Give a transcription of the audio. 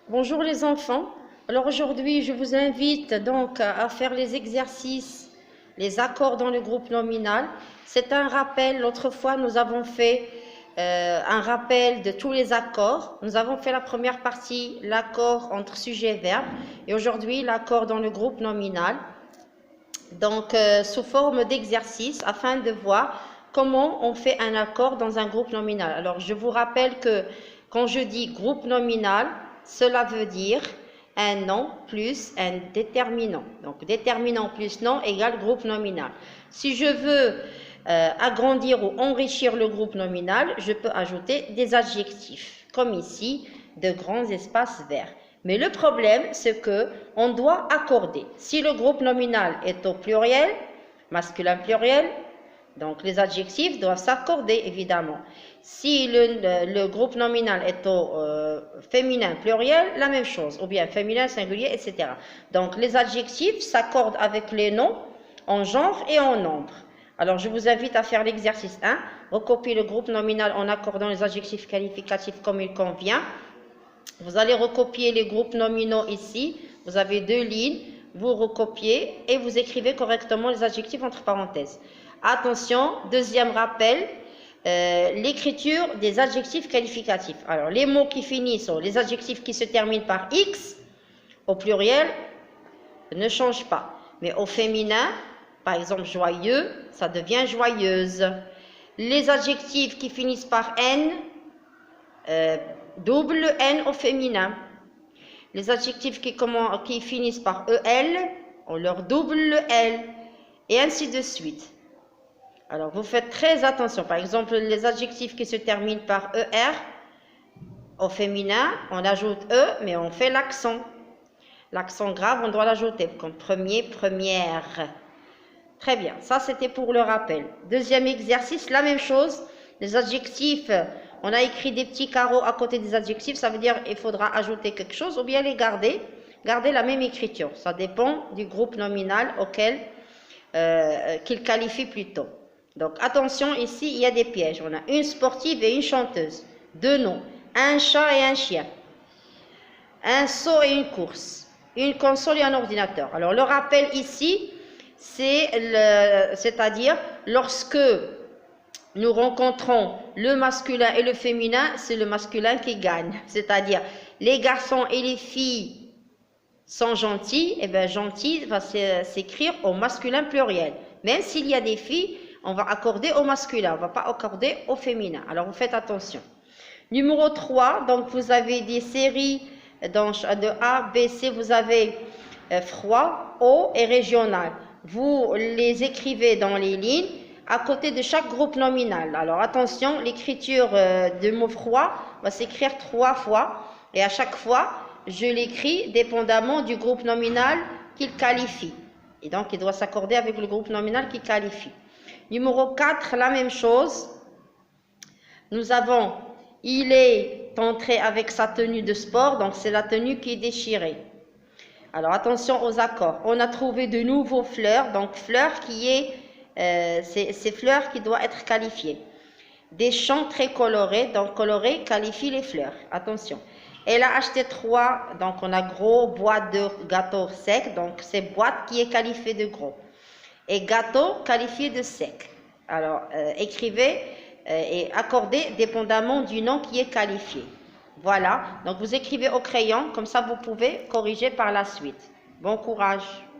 Bonjour les enfants. Alors aujourd'hui, je vous invite donc à faire les exercices, les accords dans le groupe nominal. C'est un rappel. L'autre fois, nous avons fait un rappel de tous les accords. Nous avons fait la première partie, l'accord entre sujet et verbe, et aujourd'hui, l'accord dans le groupe nominal. Donc, sous forme d'exercice, afin de voir comment on fait un accord dans un groupe nominal. Alors, je vous rappelle que quand je dis groupe nominal, cela veut dire un nom plus un déterminant. Donc, déterminant plus nom égale groupe nominal. Si je veux agrandir ou enrichir le groupe nominal, je peux ajouter des adjectifs, comme ici, de grands espaces verts. Mais le problème, c'est que on doit accorder. Si le groupe nominal est au pluriel, masculin pluriel, donc les adjectifs doivent s'accorder, évidemment. Si le groupe nominal est au féminin pluriel, la même chose, ou bien féminin singulier, etc. Donc les adjectifs s'accordent avec les noms en genre et en nombre. Alors je vous invite à faire l'exercice 1, recopier le groupe nominal en accordant les adjectifs qualificatifs comme il convient. Vous allez recopier les groupes nominaux ici. Vous avez deux lignes. Vous recopiez et vous écrivez correctement les adjectifs entre parenthèses. Attention, deuxième rappel, l'écriture des adjectifs qualificatifs. Alors, les mots qui finissent, les adjectifs qui se terminent par X, au pluriel, ne changent pas. Mais au féminin, par exemple, joyeux, ça devient joyeuse. Les adjectifs qui finissent par N, double N au féminin. Les adjectifs qui finissent par EL, on leur double le L, et ainsi de suite. Alors, vous faites très attention. Par exemple, les adjectifs qui se terminent par ER, au féminin, on ajoute E, mais on fait l'accent. L'accent grave, on doit l'ajouter, comme premier, première. Très bien, ça c'était pour le rappel. Deuxième exercice, la même chose. Les adjectifs, on a écrit des petits carreaux à côté des adjectifs, ça veut dire qu'il faudra ajouter quelque chose ou bien les garder. Garder la même écriture, ça dépend du groupe nominal auquel qu'il qualifie plutôt. Donc attention, ici il y a des pièges. On a une sportive et une chanteuse. Deux noms, un chat et un chien. Un saut et une course. Une console et un ordinateur. Alors le rappel ici, c'est-à-dire lorsque nous rencontrons le masculin et le féminin, c'est le masculin qui gagne. C'est-à-dire, les garçons et les filles sont gentils, et bien gentil va s'écrire au masculin pluriel. Même s'il y a des filles, on va accorder au masculin, on ne va pas accorder au féminin. Alors, vous faites attention. Numéro 3, donc vous avez des séries de A, B, C, vous avez froid, eau et régional. Vous les écrivez dans les lignes à côté de chaque groupe nominal. Alors attention, l'écriture du mot froid va s'écrire 3 fois et à chaque fois, je l'écris dépendamment du groupe nominal qu'il qualifie. Et donc, il doit s'accorder avec le groupe nominal qui qualifie. Numéro 4, la même chose. Nous avons, il est entré avec sa tenue de sport, donc c'est la tenue qui est déchirée. Alors attention aux accords. On a trouvé de nouveaux fleurs, donc fleurs qui est ces fleurs qui doivent être qualifiées. Des champs très colorés, donc colorés qualifie les fleurs. Attention. Elle a acheté 3, donc on a gros boîte de gâteaux secs, donc c'est boîte qui est qualifiée de gros. Et gâteau qualifié de sec. Alors écrivez et accordez dépendamment du nom qui est qualifié. Voilà, donc vous écrivez au crayon, comme ça vous pouvez corriger par la suite. Bon courage.